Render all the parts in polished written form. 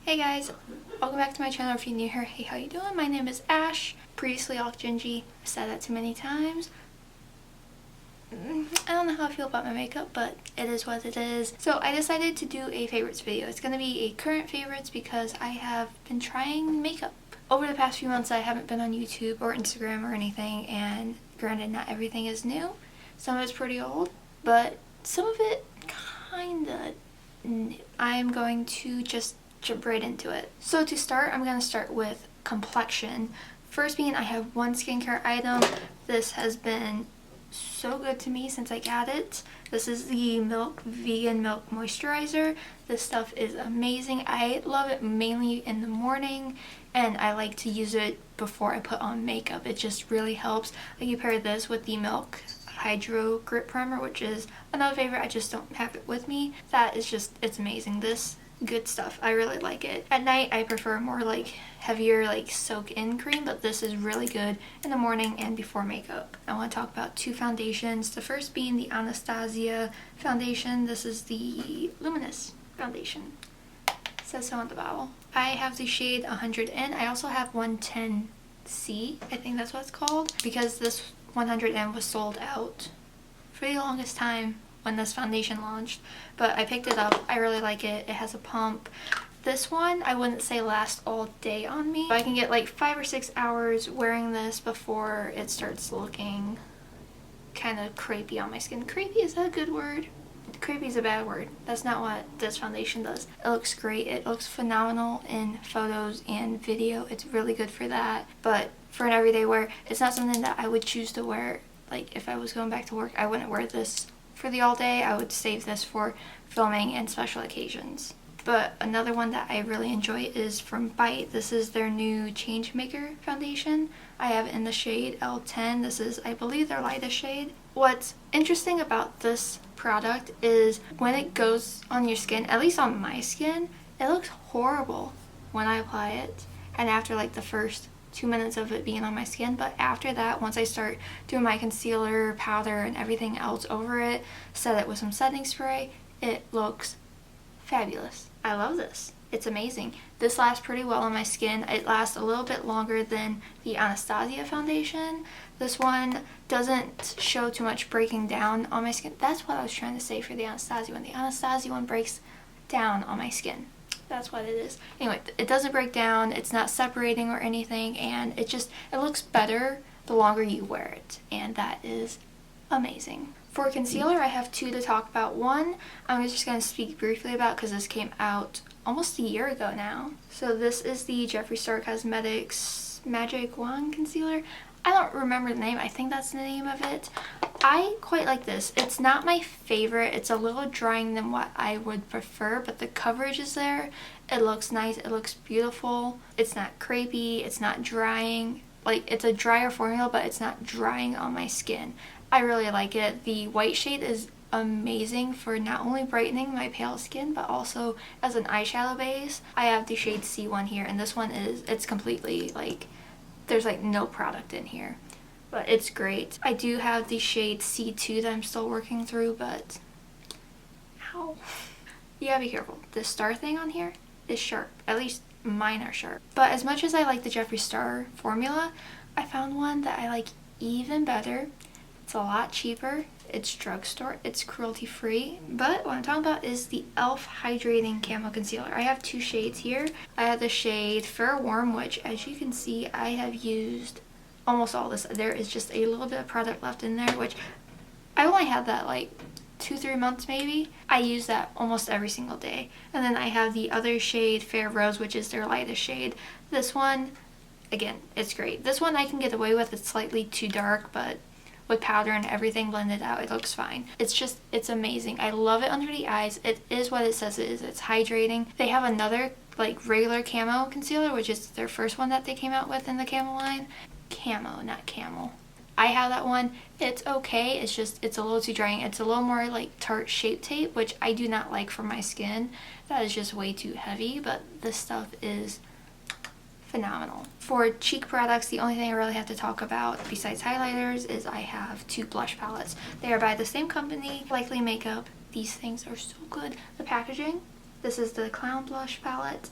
Hey guys, welcome back to my channel if you're new here. Hey, how you doing? My name is Ash, previously awk.gingy. I've said that too many times. I don't know how I feel about my makeup, but it is what it is. So I decided to do a favorites video. It's going to be a current favorites because I have been trying makeup. Over the past few months I haven't been on YouTube or Instagram or anything, and granted not everything is new. Some of it's pretty old, but some of it kinda new. I'm going to just jump right into it. So to start, I'm going to start with complexion. First being, I have one skincare item. This has been so good to me since I got it. This is the Milk Vegan Milk Moisturizer. This stuff is amazing. I love it mainly in the morning, and I like to use it before I put on makeup. It just really helps. Like, you pair this with the Milk Hydro Grip Primer, which is another favorite. I just don't have it with me. That is just, it's amazing. This good stuff. I really like it. At night I prefer more like heavier like soak in cream, but this is really good in the morning and before makeup. I want to talk about two foundations. The first being the Anastasia foundation. This is the Luminous foundation. It says so on the bottle. I have the shade 100N. I also have 110C. I think that's what it's called, because this 100N was sold out for the longest time when this foundation launched, but I picked it up. I really like it. It has a pump. This one I wouldn't say lasts all day on me. I can get like 5 or 6 hours wearing this before it starts looking kind of crepey on my skin. Crepey, is that a good word? Crepey is a bad word. That's not what this foundation does. It looks great. It looks phenomenal in photos and video. It's really good for that, but for an everyday wear, it's not something that I would choose to wear. Like, if I was going back to work, I wouldn't wear this for the all day. I would save this for filming and special occasions. But another one that I really enjoy is from Bite. This is their new Changemaker foundation. I have it in the shade L10. This is, I believe, their lightest shade. What's interesting about this product is when it goes on your skin, at least on my skin, it looks horrible when I apply it, and after like the first 2 minutes of it being on my skin. But after that, once I start doing my concealer, powder, and everything else over it, set it with some setting spray, it looks fabulous. I love this. It's amazing. This lasts pretty well on my skin. It lasts a little bit longer than the Anastasia foundation. This one doesn't show too much breaking down on my skin. That's what I was trying to say for the Anastasia one. The Anastasia one breaks down on my skin. That's what it is. Anyway, it doesn't break down, it's not separating or anything, and it looks better the longer you wear it, and that is amazing. For concealer, I have two to talk about. One, I'm just going to speak briefly about because this came out almost a year ago now. So this is the Jeffree Star Cosmetics Magic Wand Concealer. I don't remember the name. I think that's the name of it. I quite like this. It's not my favorite. It's a little drying than what I would prefer, but the coverage is there. It looks nice. It looks beautiful. It's not crepey. It's not drying. Like, it's a drier formula, but it's not drying on my skin. I really like it. The white shade is amazing for not only brightening my pale skin, but also as an eyeshadow base. I have the shade C1 here, and this one it's completely like, there's like no product in here, but it's great. I do have the shade C2 that I'm still working through, but ow. You gotta be careful. The star thing on here is sharp. At least mine are sharp. But as much as I like the Jeffree Star formula, I found one that I like even better. It's a lot cheaper. It's drugstore. It's cruelty free. But what I'm talking about is the e.l.f. Hydrating Camo Concealer. I have two shades here. I have the shade Fair Warm, which, as you can see, I have used almost all this. There is just a little bit of product left in there, which I only had that like 2-3 months maybe. I use that almost every single day. And then I have the other shade Fair Rose, which is their lightest shade. This one, again, it's great. This one I can get away with. It's slightly too dark, but with powder and everything blended out, it looks fine. It's amazing. I love it under the eyes. It is what it says it is. It's hydrating. They have another like regular camo concealer, which is their first one that they came out with in the camo line. Camo, not camel. I have that one. It's okay. It's a little too drying. It's a little more like Tarte Shape Tape, which I do not like for my skin. That is just way too heavy, but this stuff is phenomenal. For cheek products, the only thing I really have to talk about besides highlighters is I have two blush palettes. They are by the same company, Likely Makeup. These things are so good. The packaging, this is the Clown Blush palette.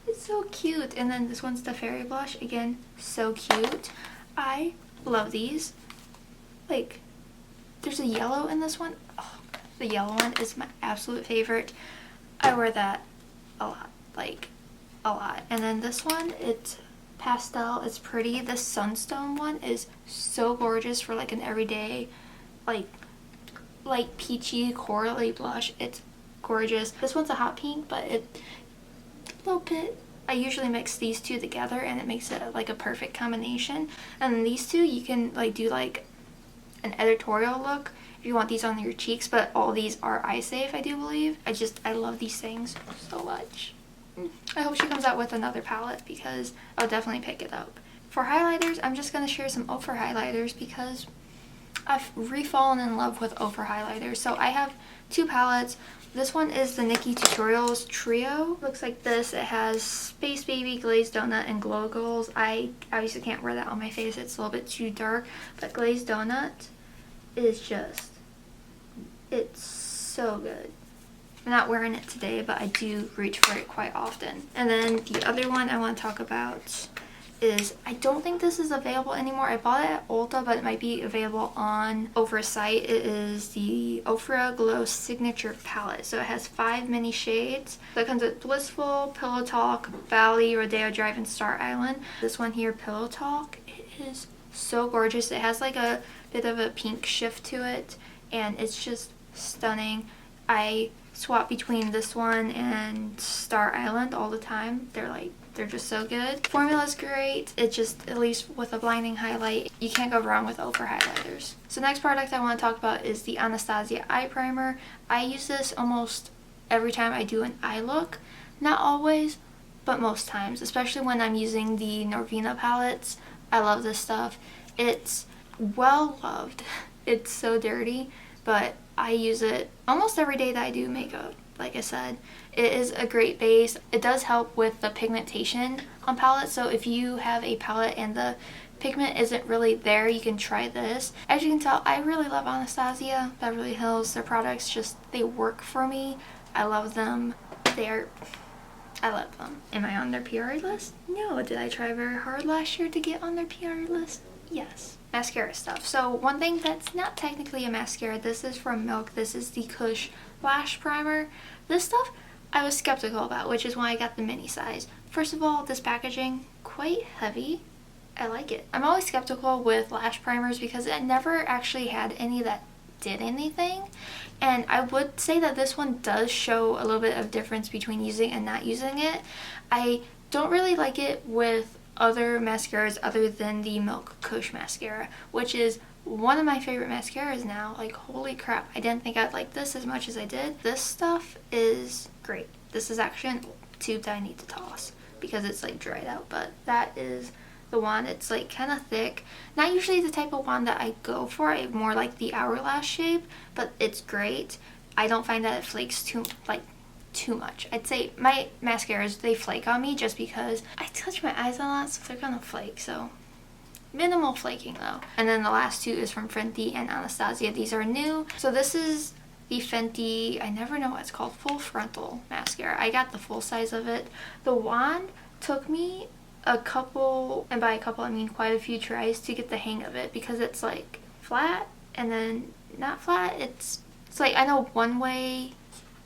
It's so cute. And then this one's the Fairy Blush. Again, so cute. I love these. Like, there's a yellow in this one. Oh, the yellow one is my absolute favorite. I wear that a lot. Like, a lot. And then this one, it's pastel. It's pretty. This Sunstone one is so gorgeous for like an everyday, like peachy corally blush. It's gorgeous. This one's a hot pink, but a little bit. I usually mix these two together and it makes it like a perfect combination. And then these two, you can like do like an editorial look if you want these on your cheeks, but all these are eye safe, I do believe. I love these things so much. I hope she comes out with another palette because I'll definitely pick it up. For highlighters, I'm just going to share some Ofra highlighters because I've re-fallen in love with Ofra highlighters. So I have two palettes. This one is the Nikki Tutorials Trio. Looks like this. It has Space Baby, Glazed Donut, and Glow Goals. I obviously can't wear that on my face. It's a little bit too dark. But Glazed Donut is just, it's so good. I'm not wearing it today, but I do reach for it quite often. And then the other one I want to talk about is, I don't think this is available anymore. I bought it at Ulta, but it might be available on Ofra's site. It is the Ofra Glow Signature Palette. So it has 5 mini shades. So it comes with Blissful, Pillow Talk, Valley, Rodeo Drive, and Star Island. This one here, Pillow Talk, it is so gorgeous. It has like a bit of a pink shift to it, and it's just stunning. I swap between this one and Star Island all the time. They're just so good. Formula's great. It just, at least with a blinding highlight, you can't go wrong with Ofra highlighters. So next product I want to talk about is the Anastasia Eye Primer. I use this almost every time I do an eye look. Not always, but most times, especially when I'm using the Norvina palettes. I love this stuff. It's well loved. It's so dirty, but I use it almost every day that I do makeup. Like I said, it is a great base. It does help with the pigmentation on palettes, so if you have a palette and the pigment isn't really there, you can try this. As you can tell, I really love Anastasia Beverly Hills. Their products just, they work for me. I love them. I love them. Am I on their PR list? No. Did I try very hard last year to get on their PR list? Yes. Mascara stuff. So one thing that's not technically a mascara, this is from Milk. This is the Kush Lash Primer. This stuff I was skeptical about, which is why I got the mini size. First of all, this packaging, quite heavy. I like it. I'm always skeptical with lash primers because I never actually had any that did anything. And I would say that this one does show a little bit of difference between using and not using it. I don't really like it with other mascaras other than the Milk Kush mascara, which is one of my favorite mascaras now. Like, holy crap, I didn't think I'd like this as much as I did. This stuff is great. This is actually a tube that I need to toss because it's like dried out, but that is the wand. It's like kind of thick. Not usually the type of wand that I go for. I more like the hourglass shape, but it's great. I don't find that it flakes too much. I'd say my mascaras, they flake on me just because I touch my eyes a lot, so they're gonna flake. So minimal flaking though. And then the last two is from Fenty and Anastasia. These are new. So this is the Fenty, I never know what it's called, Full Frontal Mascara. I got the full size of it. The wand took me a couple, and by a couple I mean quite a few tries to get the hang of it because it's like flat and then not flat. It's like, I know one way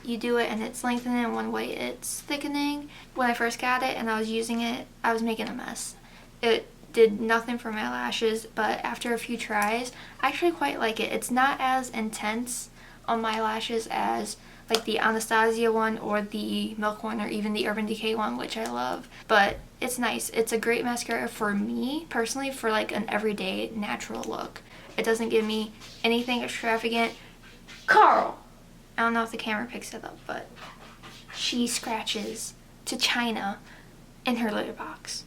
you do it and it's lengthening and one way it's thickening. When I first got it and I was using it, I was making a mess. It did nothing for my lashes, but after a few tries, I actually quite like it. It's not as intense on my lashes as like the Anastasia one or the Milk one or even the Urban Decay one, which I love. But it's nice. It's a great mascara for me, personally, for like an everyday natural look. It doesn't give me anything extravagant. Carl! I don't know if the camera picks it up, but she scratches to China in her litter box.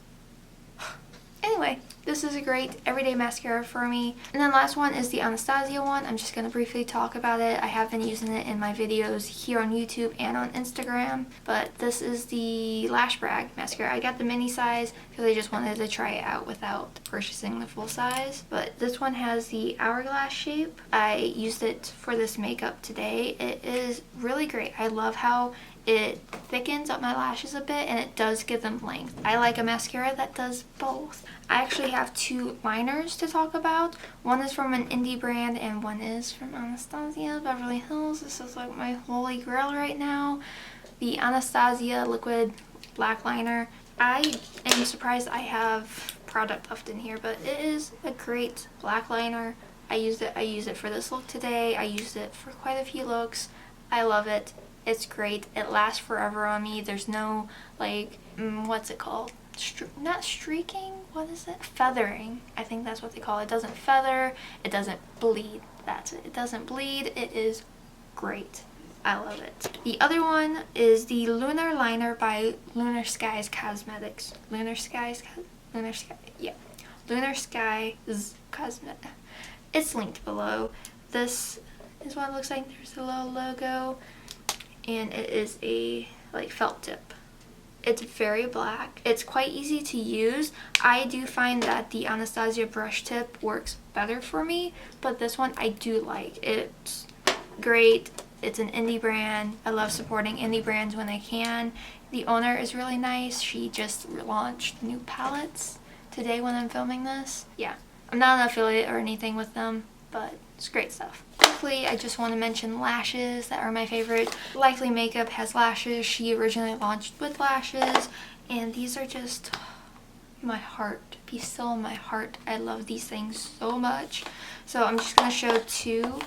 Anyway, this is a great everyday mascara for me. And then last one is the Anastasia one. I'm just going to briefly talk about it. I have been using it in my videos here on YouTube and on Instagram. But this is the Lash Brag mascara. I got the mini size because I just wanted to try it out without purchasing the full size. But this one has the hourglass shape. I used it for this makeup today. It is really great. I love how It thickens up my lashes a bit and it does give them length. I like a mascara that does both. I actually have 2 liners to talk about. One is from an indie brand and one is from Anastasia Beverly Hills. This is like my holy grail right now. The Anastasia liquid black liner. I am surprised I have product left in here, but it is a great black liner. I use it for this look today. I used it for quite a few looks. I love it. It's great. It lasts forever on me. There's no like what's it called? Not streaking. What is it? Feathering. I think that's what they call it. It doesn't feather. It doesn't bleed. That's it. It doesn't bleed. It is great. I love it. The other one is the Lunar Liner by Lunar Skies Cosmetics. Lunar Skies Cosmetics. It's linked below. This is what it looks like. There's the little logo, and it is a like felt tip. It's very black. It's quite easy to use. I do find that the Anastasia brush tip works better for me, but this one I do like. It's great. It's an indie brand. I love supporting indie brands when I can. The owner is really nice. She just launched new palettes today when I'm filming this. Yeah, I'm not an affiliate or anything with them, but it's great stuff. Quickly, I just want to mention lashes that are my favorite. Likely Makeup has lashes. She originally launched with lashes, and these are just my heart. Be still in my heart. I love these things so much. So I'm just going to show 2.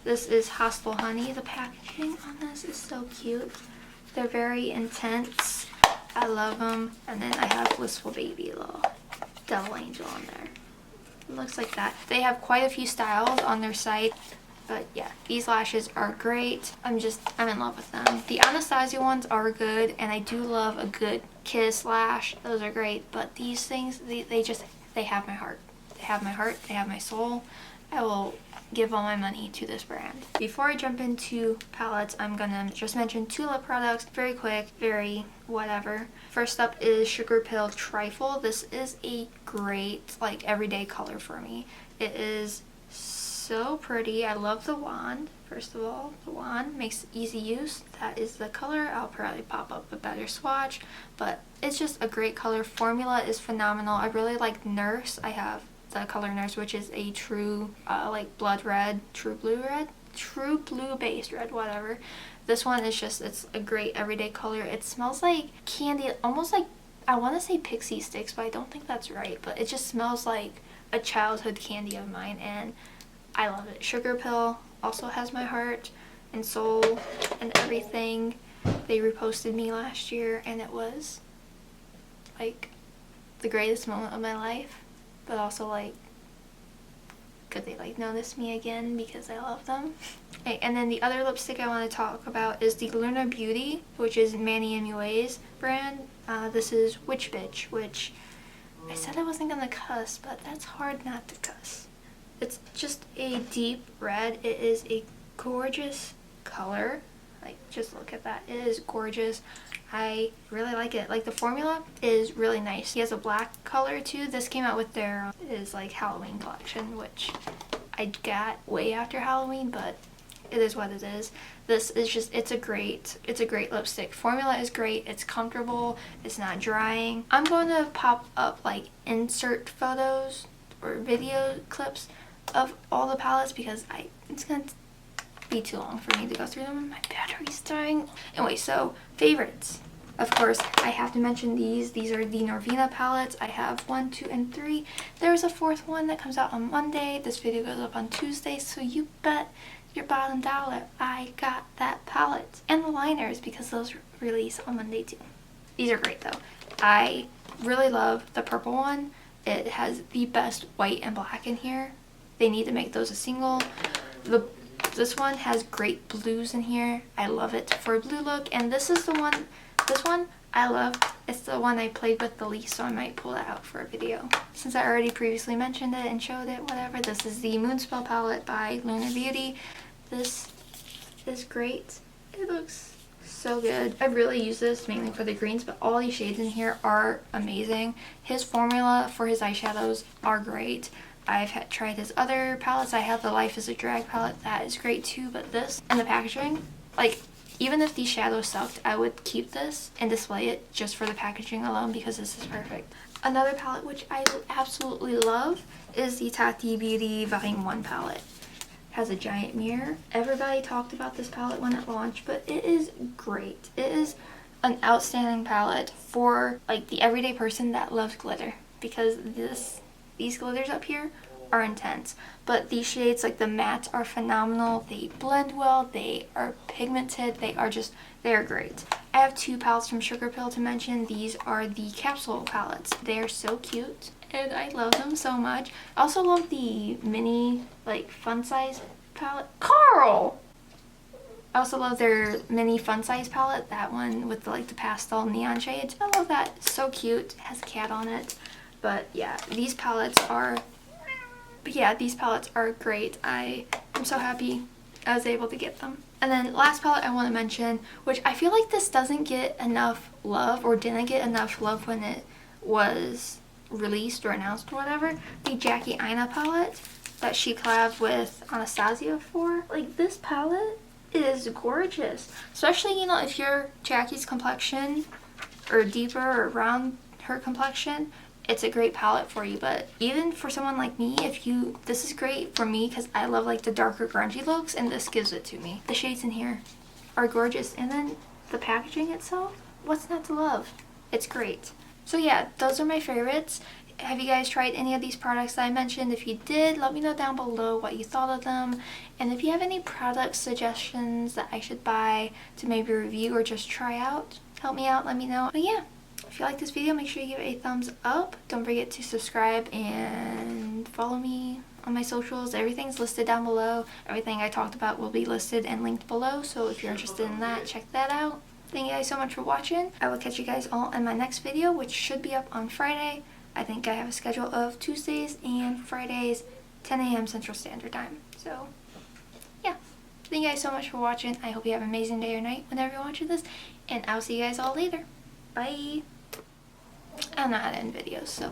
This is Hostel Honey. The packaging on this is so cute. They're very intense. I love them. And then I have Blissful Baby, little devil angel on there. It looks like that. They have quite a few styles on their site. But yeah, these lashes are great. I'm in love with them. The Anastasia ones are good, and I do love a good kiss lash. Those are great. But these things, they have my heart. They have my heart. They have my soul. I will give all my money to this brand. Before I jump into palettes, I'm gonna just mention 2 lip products. Very quick, very whatever. First up is Sugar Pill Trifle. This is a great like everyday color for me. It is so pretty. I love the wand. First of all, the wand makes easy use. That is the color. I'll probably pop up a better swatch, but it's just a great color. Formula is phenomenal. I really like Nurse. I have the color Nurse, which is a true like blood red, true blue based red, whatever. This one is just, it's a great everyday color. It smells like candy, almost like, I want to say pixie sticks, but I don't think that's right, but it just smells like a childhood candy of mine, and I love it. Sugar Pill also has my heart and soul and everything. They reposted me last year, and it was like the greatest moment of my life. But also, like, could they like notice me again because I love them? Okay, and then the other lipstick I want to talk about is the Lunar Beauty, which is Manny MUA's brand. This is Witch Bitch, which I said I wasn't gonna cuss, but that's hard not to cuss. It's just a deep red. It is a gorgeous color. Like, just look at that. It is gorgeous. I really like it. Like, the formula is really nice. He has a black color too. This came out with their is like Halloween collection, which I got way after Halloween, but it is what it is. This is just, it's a great lipstick. Formula is great. It's comfortable. It's not drying. I'm going to pop up like insert photos or video clips of all the palettes because it's gonna be too long for me to go through them. My battery's dying. Anyway, so favorites. Of course, I have to mention these. These are the Norvina palettes. I have 1, 2, and 3. There's a 4th one that comes out on Monday. This video goes up on Tuesday, so you bet your bottom dollar I got that palette. And the liners, because those release on Monday too. These are great though. I really love the purple one. It has the best white and black in here. They need to make those a single. This one has great blues in here. I love it for a blue look. And this is the one, this one I love. It's the one I played with the least, so I might pull that out for a video. Since I already previously mentioned it and showed it, whatever, this is the Moonspell palette by Lunar Beauty. This is great. It looks so good. I really use this mainly for the greens, but all these shades in here are amazing. His formula for his eyeshadows are great. I've tried his other palettes. I have the Life is a Drag palette. That is great too, but this and the packaging, like, Even if these shadows sucked, I would keep this and display it just for the packaging alone because this is perfect. Another palette which I absolutely love is the Tati Beauty Volume 1 palette. It has a giant mirror. Everybody talked about this palette when it launched, but it is great. It is an outstanding palette for like the everyday person that loves glitter, because these glitters up here are intense, but these shades, like the mattes, are phenomenal. They blend well, they are pigmented, they are great. I have two palettes from Sugar Pill to mention. These are the capsule palettes. They are so cute and I love them so much. I also love the mini like fun size palette. Carl! I also love their mini fun size palette, that one with the pastel neon shades. I love that. It's so cute. It has a cat on it. But yeah, these palettes are great. I am so happy I was able to get them. And then last palette I want to mention, which I feel like this doesn't get enough love, or didn't get enough love when it was released or announced or whatever, the Jackie Aina palette that she collabed with Anastasia for. Like, this palette is gorgeous, especially, you know, if you're Jackie's complexion or deeper or around her complexion. It's a great palette for you. But even for someone like me, this is great for me because I love like the darker grungy looks, and this gives it to me. The shades in here are gorgeous, and then the packaging itself, what's not to love? It's great. So yeah, those are my favorites. Have you guys tried any of these products that I mentioned? If you did, let me know down below what you thought of them. And if you have any product suggestions that I should buy to maybe review or just try out, help me out, let me know. But yeah, if you like this video, make sure you give it a thumbs up. Don't forget to subscribe and follow me on my socials. Everything's listed down below. Everything I talked about will be listed and linked below. So if you're interested in that, check that out. Thank you guys so much for watching. I will catch you guys all in my next video, which should be up on Friday. I think I have a schedule of Tuesdays and Fridays, 10 a.m. Central Standard Time. So yeah, thank you guys so much for watching. I hope you have an amazing day or night whenever you're watching this. And I'll see you guys all later. Bye. I don't know how to end videos, so